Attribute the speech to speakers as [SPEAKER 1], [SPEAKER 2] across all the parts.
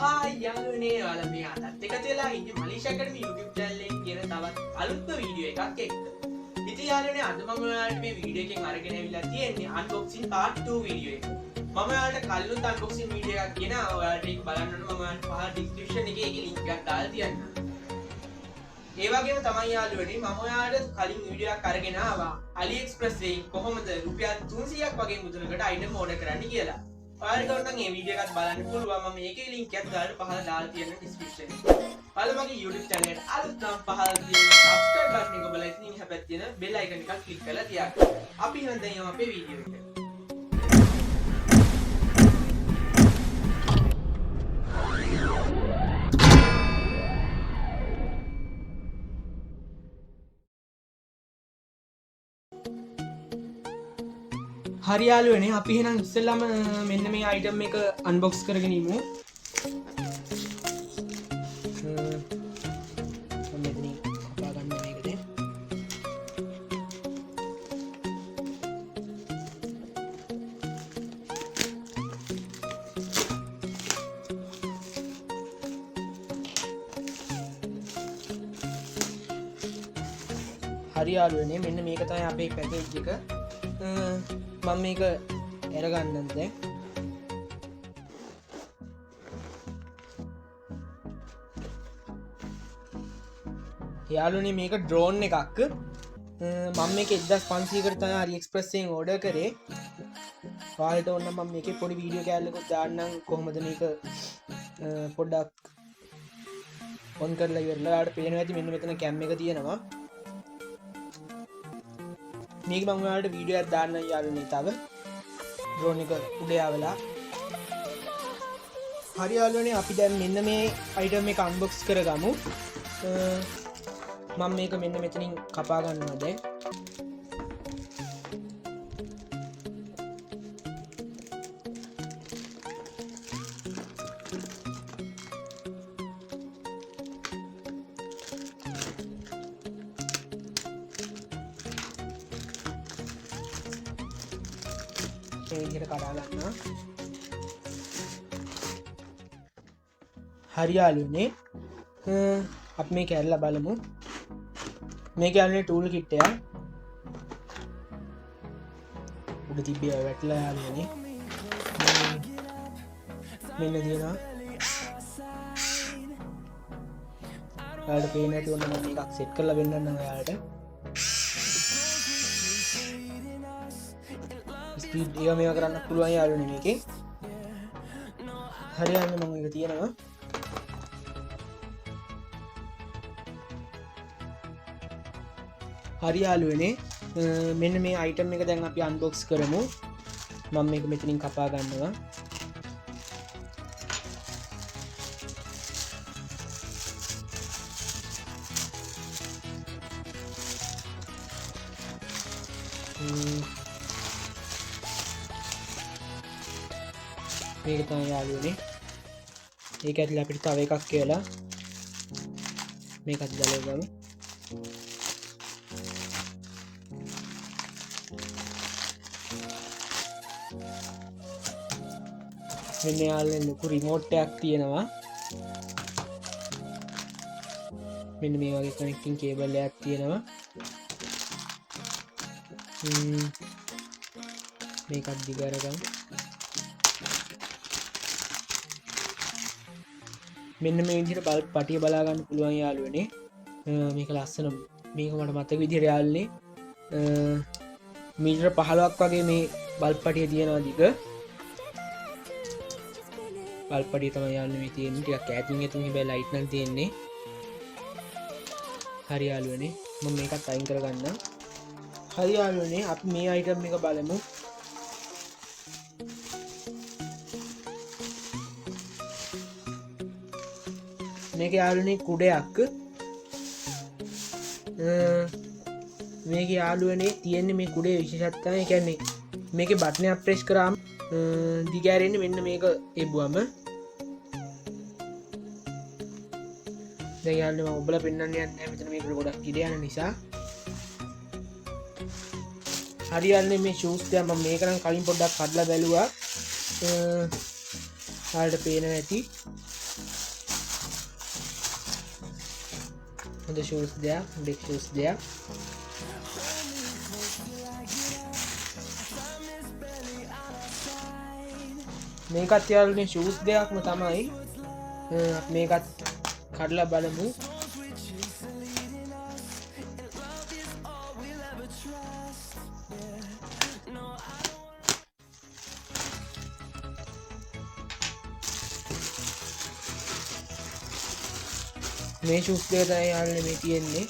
[SPEAKER 1] Hi යාළුවනේ ඔයාලා මේ අදත් එකතු වෙලා ඉන්නේ මලීෂා අකාඩමි YouTube channel එකේ කියන තවත් අලුත්ම වීඩියෝ එකක් එක්ක. ඉතින් යාළුවනේ අද මම ඔයාලට මේ වීඩියෝ එකෙන් අරගෙන ඇවිල්ලා තියෙන්නේ unboxing part 2 වීඩියෝ එක. මම ඔයාලට කලින් unboxing වීඩියෝ එකක් ගෙනා ඔයාලට ඒක බලන්න ඕන මම ඔයාලට පහළ description එකේ ඒකේ link එකක් දාලා තියන්නම්. ඒ වගේම තමයි යාළුවනේ මම ඔයාලට කලින් වීඩියෝ එකක් අරගෙන ආවා AliExpress එකෙන් කොහොමද රුපියල් 300ක් වගේ මුදලකට item order කරන්න කියලා. ඔයාලට නම් මේ වීඩියෝ එකත් බලන්න පුළුවන් මම මේකේ link එකක් දාලා පහළ දාලා තියෙන description එකේ. ඔයාලා මගේ YouTube channel එකට අලුත් නම් පහළ තියෙන subscribe button එක ඔබලා ඉතින් එහා පැත්තේ තියෙන bell icon එකක් click කරලා තියාගන්න. අපි එහෙනම් දැන් යමු අපේ වීඩියෝ එකට. හරි යාළුවනේ අපි එහෙනම් ඉස්සෙල්ලාම මෙන්න මේ item එක unbox කරගෙන ඉමු. මෙතනින් කපා ගන්න මේකද. හරි යාළුවනේ මෙන්න මේක තමයි අපේ පැකේජ් එක. මම මේක අරගන්නද දැන්. යාළුවනේ මේක ඩ්‍රෝන් එකක්. මම මේක 1500කට තමයි AliExpress එකෙන් ඕඩර් කරේ. ඔයාලට ඕන නම් මම මේකේ පොඩි වීඩියෝ කෑල්ලකුත් දාන්නම් කොහොමද මේක පොඩ්ඩක් ඔන් කරලා ඉවරලා ඔයාලට පේනවා ඇති මෙන්න මෙතන කැම් එක තියෙනවා. මේක මම ඔයාලට වීඩියෝ එකක් දාන්න යාළුවනේ තව ඩ්‍රෝන් එක උඩ යවලා. හරි යාළුවනේ අපි දැන් මෙන්න මේ item එක unbox කරගමු. මම මේක මෙන්න මෙතනින් කපා ගන්නවා දැන්. මේකට කඩා ගන්නවා. හරි යාළුවනේ අපි මේක ඇරලා බලමු. මේක යාළුවනේ ටූල් කිට් එක. උඩ තිබ්බේ වැටලා යාළුවනේ. මෙන්න තියෙනවා. ඔයාලට පේන්නේ නැති වුණා මම මේකක් සෙට් කරලා වෙන්නන්නම් ඔයාලට. ස්පීඩ් එක මේවා කරන්න පුළුවන් යාළුවනේ මේකේ. හරි යාළුවනේ මම මේක තියෙනවා. හරි යාළුවනේ මෙන්න මේ item එක දැන් අපි unbox කරමු. මම මේක මෙතනින් කපා ගන්නවා. මේක තමයි යාළුවනේ. ඒක ඇතුළේ අපිට තව එකක් කියලා මේකත් දාලා ගමු. මෙන්න යාළුවනේ ලොකු රිමෝට් එකක් තියෙනවා. මෙන්න මේ වගේ කනෙක්ටිං කේබල් එකක් තියෙනවා. මේකත් දිග අරගමු. මෙන්න මේ විදිහට බල්බ් පටිය බලා ගන්න පුළුවන් යාළුවනේ. මේක ලස්සන මේක මට මතක විදිහට යාළුවනේ මීටර 15ක් වගේ මේ බල්බ් පටිය තියෙනවා දිග. බල්බ් පටිය තමයි යාළුවනේ මේ තියෙන්නේ. ටිකක් ඈතින් එතුන් හැබැයි ලයිට් නම් තියෙන්නේ. හරි යාළුවනේ මම මේකත් අයින් කරගන්නම්. හරි යාළුවනේ අපි මේ item එක බලමු. මේක යාළුවනේ කුඩයක්. මේක යාළුවනේ තියෙන්නේ මේ කුඩේ විශේෂත්වය. ඒ කියන්නේ මේකේ බටන් එක ප්‍රෙස් කරාම දිගෑරෙන්නේ මෙන්න මේක එබුවම. දැන් යාළුවනේ මම ඔබලා පෙන්වන්න යන්නේ නැහැ මෙතන මේක ගොඩක් ඉඩ යන නිසා. හරියන්නේ මේ ෂූස් දැන් මම මේක නම් කලින් පොඩ්ඩක් කඩලා බැලුවා. ඔයාලට පේනවා ඇති හොඳ ෂූස් දෙයක් බිග් ෂූස් දෙයක් මේකත් යාළුවනේ ෂූස් දෙයක්ම තමයි මේකත් කඩලා බලමු මේ ෂූස් දෙක තමයි යාළුවනේ මේ තියෙන්නේ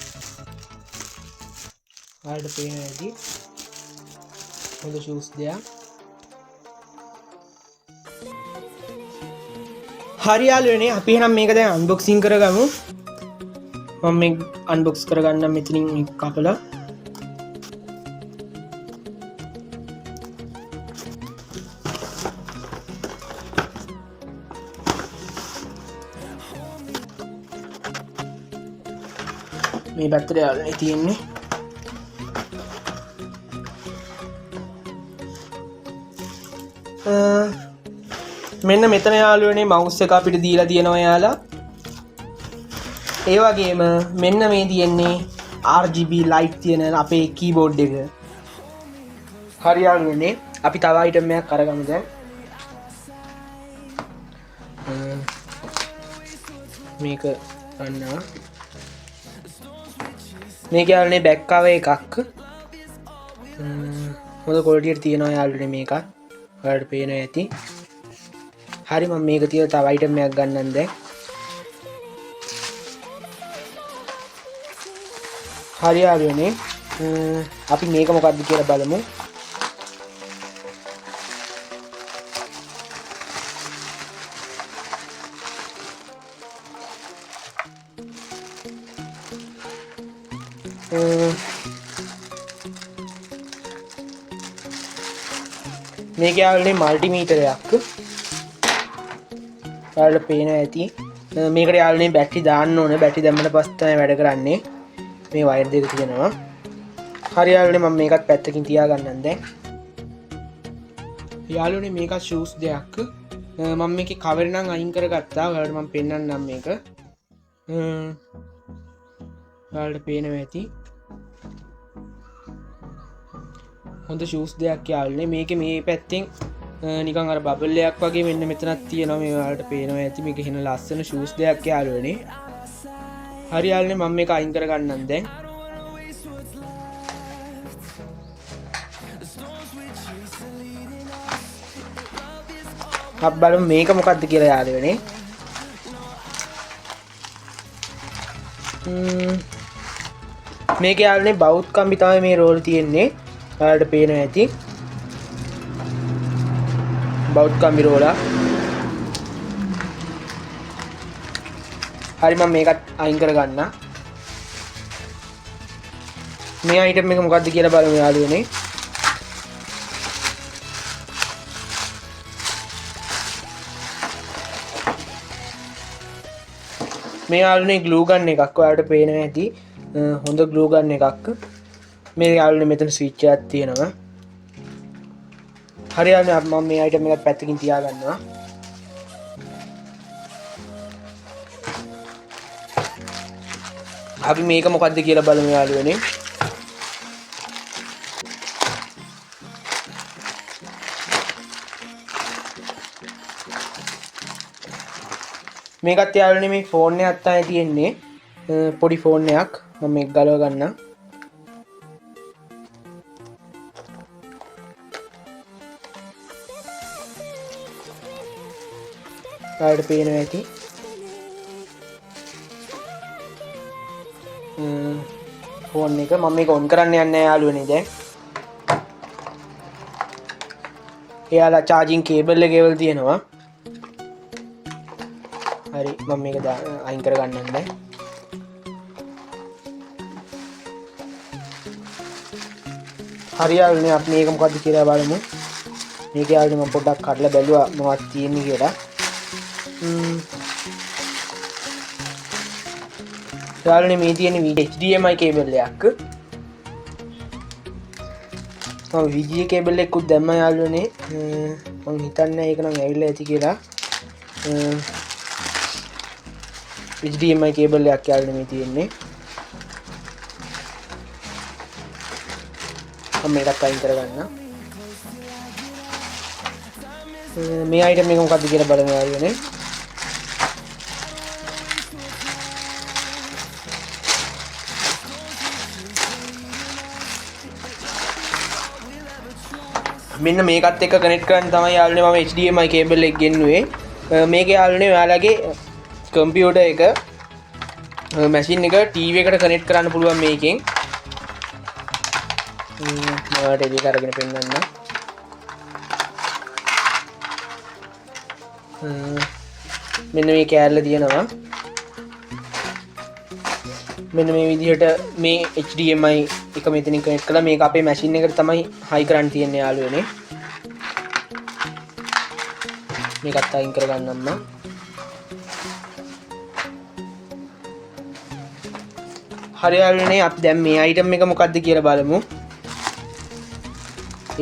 [SPEAKER 1] ඔයාලට පේනවා ඇති හොඳ ෂූස් දෙයක් හරි යාළුවනේ අපි එහෙනම් මේක දැන් අන්බොක්සිං කරගමු මම මේ අන්බොක්ස් කරගන්නම් මෙතනින් මේක කපලා මේ පැත්තට යාළුවනේ තියෙන්නේ මෙන්න මෙතන යාළුවනේ මවුස් එක අපිට දීලා තියෙනවා යාලා ඒ වගේම මෙන්න මේ තියෙන්නේ RGB light තියෙන අපේ keyboard එක හරි යාළුවනේ අපි තව item එකක් අරගමු දැන් මේක ගන්නවා මේක යාළුවනේ back cover එකක් හොඳ quality එක තියෙනවා යාළුවනේ මේකත් ඔයාලට පේනවා ඇති හරි මම මේක තියලා තව item එකක් ගන්නම් දැන් හරි යාළුවනේ අපි මේක මොකක්ද කියලා බලමු මේක යාළුවනේ මල්ටිමීටරයක් ඔයාලට පේනවා ඇති මේකට යාළුවනේ බැටරි දාන්න ඕනේ බැටරි දැම්මම පස්සේ තමයි වැඩ කරන්නේ මේ වයර් දෙක තියෙනවා හරි යාළුවනේ මම මේකත් පැත්තකින් තියාගන්නම් දැන් යාළුවනේ මේක ෂූස් දෙයක් මම මේකේ කවර් නම් අයින් කරගත්තා ඔයාලට මම පෙන්නන්නම් මේක ඔයාලට පේනවා ඇති හොඳ ෂූස් දෙයක් යාළුවනේ මේකේ මේ පැත්තෙන් නිකන් අර බබල් එකක් වගේ මෙන්න මෙතනක් තියෙනවා මේ ඔයාලට පේනවා ඇති මේක හින ලස්සන ෂූස් දෙයක් යාළුවනේ හරි යාළුවනේ මම මේක අයින් කරගන්නම් දැන් අපි බලමු මේක මොකක්ද කියලා යාළුවනේ මේක යාළුවනේ බවුත් කම්බි තමයි මේ රෝල් තියෙන්නේ ඔයාලට පේනවා ඇති බවුත් කම්බි රෝලා හරි මම මේකත් අයින් කරගන්න මේ අයිටම් එක මොකක්ද කියලා බලමු යාළුවනේ මේ යාළුවනේ ග්ලූ ගන් එකක් ඔයාලට පේනවා ඇති හොඳ ග්ලූ ගන් එකක් මේ යාළුවනේ මෙතන ස්විච් එකක් තියෙනවා හරි යාළුවනේ මම මේ අයිටම් එකත් පැත්තකින් තියාගන්නවා අපි මේක මොකක්ද කියලා බලමු යාළුවනේ මේකත් යාළුවනේ මේ ෆෝන් එකක් තමයි තියෙන්නේ පොඩි ෆෝන් එකක් මම මේක ගලව ගන්නම් ඔයාලට පේනවා ඇති ෆෝන් එක මම මේක ඔන් කරන්න යන්නේ යාළුවනේ දැන් එයාලා charging cable එක ගෙවල් තියෙනවා හරි මම මේක අයින් කරගන්නම් දැන් හරි යාළුවනේ අපි මේක මොකද්ද කියලා බලමු මේක යාළුවනේ මම පොඩ්ඩක් කඩලා බැලුවා මොනවද තියෙන්නේ කියලා යාළුවනේ මේ තියෙන HDMI කේබල් එකක් මම VGA කේබල් එකකුත් දැම්මා යාළුවනේ මම හිතන්නේ ඒක නම් ඇවිල්ලා ඇති කියලා
[SPEAKER 2] HDMI කේබල් එකක් යාළුවනේ මේ තියෙන්නේ. මම මේකත් අයින් කරගන්න. මේ අයිටම් එක මොකක්ද කියලා බලමු යාළුවනේ. මෙන්න මේකත් එක්ක කනෙක්ට් කරන්න තමයි යාළුවනේ මම HDMI කේබල් එක ගෙන්නුවේ. මේක යාළුවනේ ඔයාලගේ කම්පියුටර් එක මැෂින් එක ටීවී එකට කනෙක්ට් කරන්න පුළුවන් මේකෙන්. මම ටෙලි කරගෙන පෙන්නන්න. මෙන්න මේ කෑල්ල තියෙනවා. මෙන්න මේ විදිහට මේ HDMI එක මෙතනින් කනෙක්ට් කරලා මේක අපේ මැෂින් එකට තමයි හයි කරන්න තියෙන්නේ යාළුවනේ. මේකත් අයින් කරගන්නම්ම. හරි යාළුවනේ අපි දැන් මේ අයිටම් එක මොකක්ද කියලා බලමු.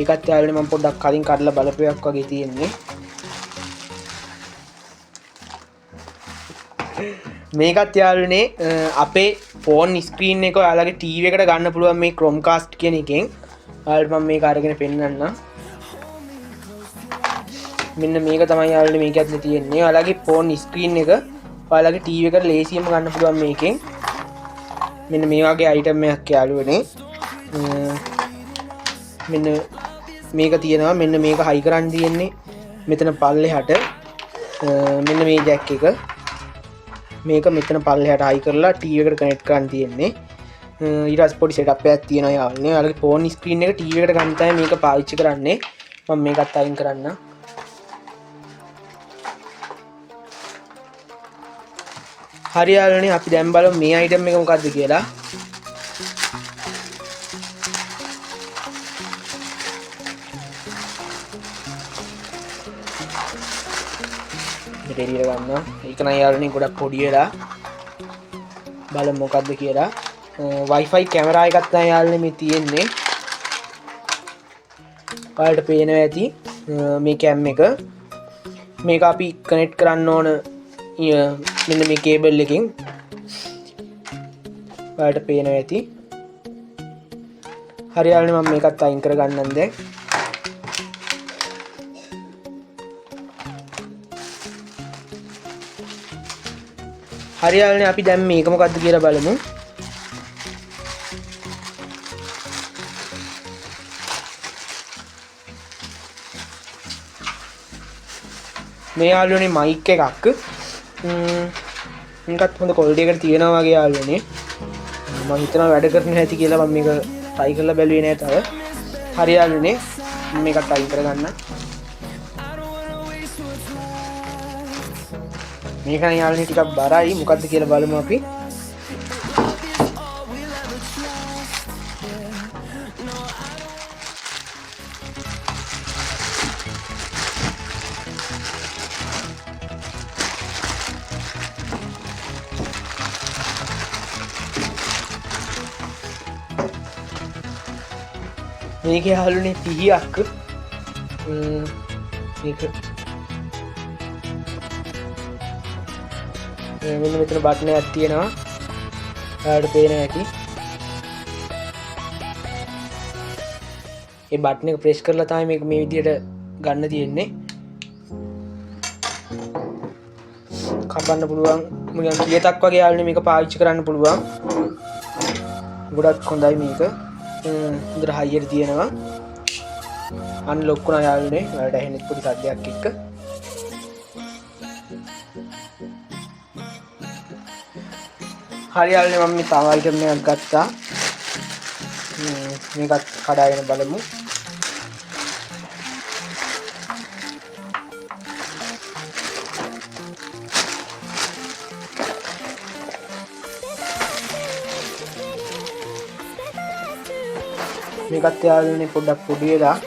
[SPEAKER 2] ඒකත් යාළුවනේ මම පොඩ්ඩක් කලින් කඩලා බලපෑවක් වගේ තියෙන්නේ. මේකත් යාළුවනේ අපේ ෆෝන් ස්ක්‍රීන් එක ඔයාලගේ ටීවී එකට ගන්න පුළුවන් මේ Chromecast කියන එකෙන්. ඔයාලට මම මේක අරගෙන පෙන්නන්නම්. මෙන්න මේක තමයි යාළුවනේ මේක ඇතුලේ තියෙන්නේ. ඔයාලගේ ෆෝන් ස්ක්‍රීන් එක ඔයාලගේ ටීවී එකට ලේසියෙන්ම ගන්න පුළුවන් මේකෙන්. මෙන්න මේ වගේ අයිටම් එකක් යාළුවනේ. මෙන්න මේක තියෙනවා. මෙන්න මේක හයි කරන්න තියෙන්නේ මෙතන පල්ලෙහාට. මෙන්න මේ ජැක් එක මේක මෙතන පල්ලෙහාට හයි කරලා ටීවී එකට කනෙක්ට් කරන්න තියෙන්නේ. ඊට පස්සේ පොඩි සෙටප් එකක් තියෙනවා යාළුවනේ. ඔයාලගේ ෆෝන් ස්ක්‍රීන් එක ටීවී එකට ගන්න තමයි මේක පාවිච්චි කරන්නේ. මම මේකත් අයින් කරන්න. හරි යාළුවනේ අපි දැන් බලමු මේ අයිටම් එක මොකක්ද කියලා. මෙතන ගන්න. ඒක නෑ යාළුවනේ ගොඩක් පොඩි වෙලා. බලමු මොකක්ද කියලා. Wi-Fi කැමරා එකක් තමයි යාළුවනේ මේ තියෙන්නේ. ඔයාලට පේනවා ඇති මේ කැම් එක. මේක අපි කනෙක්ට් කරන්න ඕන මෙන්න මේ කේබල් එකෙන්. ඔයාලට පේනවා ඇති. හරි යාළුවනේ මම මේකත් අයින් කරගන්නම් දැන්. හරි යාළුවනේ අපි දැන් මේක මොකද්ද කියලා බලමු. මේ යාළුවනේ මයික් එකක්. මේකත් හොඳ ක්වොලිටි එකකට තියෙනවා වගේ යාළුවනේ. මම හිතනවා වැඩ කරන්න ඇති කියලා. මම මේක try කරලා බැලුවේ නෑ තව. හරි යාළුවනේ මේකත් අයින් කරගන්න. මේක නම් යාළුවනේ ටිකක් බරයි. මොකද්ද කියලා බලමු අපි. මේක යාළුවනේ 30ක්. මේක මෙන්න මෙතන බටන් එකක් තියෙනවා. ඔයාලට පේනවා ඇති. ඒ බටන් එක ප්‍රෙස් කරලා තමයි මේක මේ විදිහට ගන්න තියෙන්නේ. කපන්න පුළුවන්. මුලින් කියතක් වගේ යාළුවනේ මේක පාවිච්චි කරන්න පුළුවන්. ගොඩක් හොඳයි මේක. හොඳට හයියට තියෙනවා. අන්ලොක් වුණා යාළුවනේ. ඔයාලට ඇහෙන්නේ පොඩි සද්දයක් එක්ක. හරි යාළුවනේ මම මේ තව අයිටම් එකක් ගත්තා. මේකත් කඩාගෙන බලමු. මේකත් යාළුවනේ පොඩ්ඩක් පොඩි වෙලා.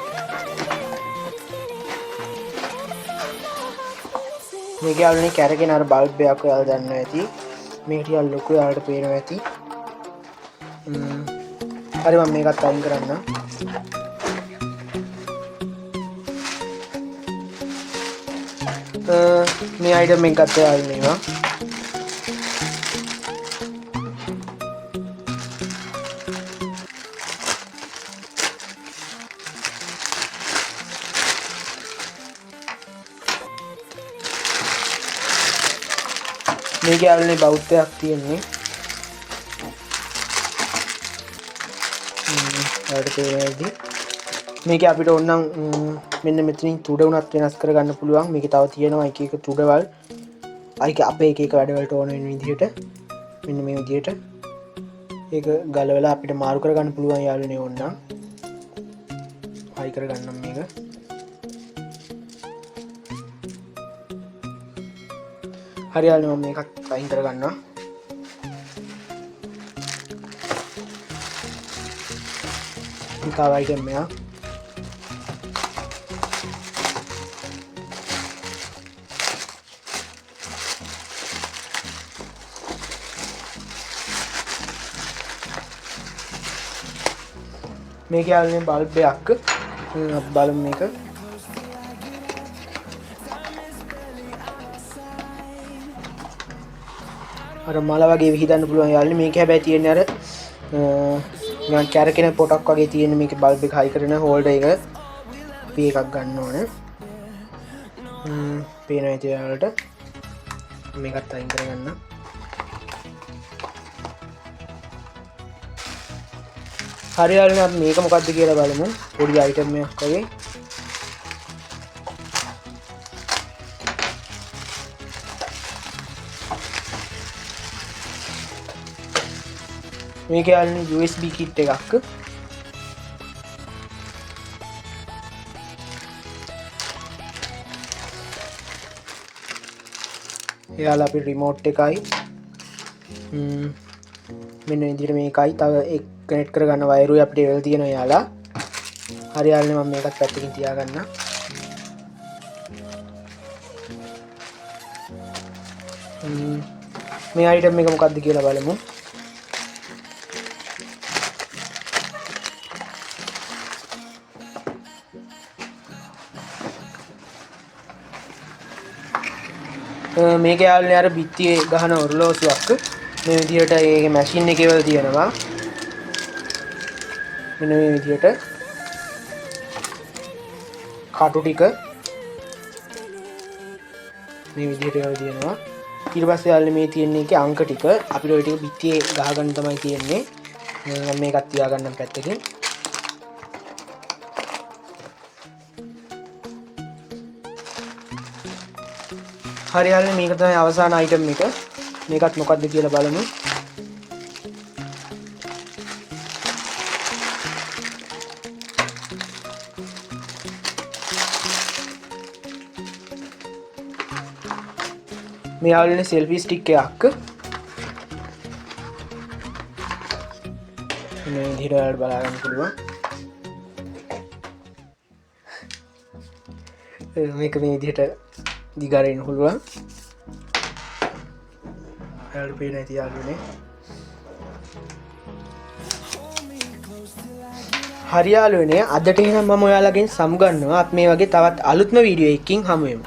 [SPEAKER 2] මේක යාළුවනේ කැරගෙන අර බල්බ් එකක් ඔයාලා දන්නවා ඇති. මේක ටිකක් ලොකු යාළුවට පේනවා ඇති. හරි මම මේකත් අයින් කරන්න. මේ අයිටම් එක ගත්ත යාළුවනේ මේක යාළුවනේ බෞද්ධයක් තියෙන්නේ මේක අපිට ඕනනම් මෙන්න මෙතනින් තුඩ උනත් වෙනස් කරගන්න පුළුවන්. මේක තව තියෙනවා එක එක තුඩවල් අයික අපේ එක එක වැඩවලට ඕන වෙන විදිහට මෙන්න මේ විදිහට ඒක ගලවලා අපිට මාරු කරගන්න පුළුවන් යාළුවනේ ඕනනම්. හයි කරගන්නම් මේක. හරි යාළුවනේ මම මේකත් අයින් කරගන්නවා. තව අයිටම් එකක් මේක යාළුවනේ බල්බ් එකක් බලමු මේක. අර මල වගේ විහිදන්න පුළුවන් යාළුවනේ. මේක හැබැයි තියෙන්නේ අර නිකන් කැරකෙන පොටක් වගේ තියෙන මේක බල්බ් එක හයි කරන හෝල්ඩර් එක. අපි එකක් ගන්න ඕනේ. පේනවා ඉතින් යාළුවට. මේකත් අයින් කරගන්න. හරි යාළුවනේ අපි මේක මොකක්ද කියලා බලමු. පොඩි අයිටම් එකක් වගේ. මේක යාළුවනේ USB kit එකක්. එයාලා අපි රිමෝට් එකයි මෙන්න විදිහට මේකයි තව එක කනෙක්ට් කරගන්න වයරුයි අපිට එවල තියෙනවා යාලා. හරි යාළුවනේ මම මේකත් පැත්තකින් තියාගන්න. මේ අයිටම් එක මොකක්ද කියලා බලමු. මේක යාළුවනේ අර බිත්තියේ ගහන ඔරලෝසුවක්. මේ විදිහට ඒ මැෂින් එකේ වල තියෙනවා. මෙන්න මේ විදිහට කටු ටික මේ විදිහට වල තියෙනවා. ඊට පස්සේ යාළුවනේ මේ තියෙන එකේ අංක ටික අපිට ওই ටික බිත්තියේ ගහගන්න තමයි තියෙන්නේ. මම මේකත් තියාගන්නම් පැත්තකින්. හරි යාළුවනේ මේක තමයි අවසාන අයිටම් එක. මේකත් මොකක්ද කියලා බලමු. මේ යාළුවනේ සෙල්ෆි ස්ටික් එකක්. මේ විදිහට ඔයාලට බලා ගන්න පුළුවන්. මේක මේ විදිහට දිගාරින්න පුළුවන්. ඔයාලට පේන ඇති යාළුවනේ. හරි යාළුවනේ අදට එහෙනම් මම ඔයාලගෙන් සමුගන්නවා. අපි මේ වගේ තවත් අලුත්ම වීඩියෝ එකකින් හමු වෙමු.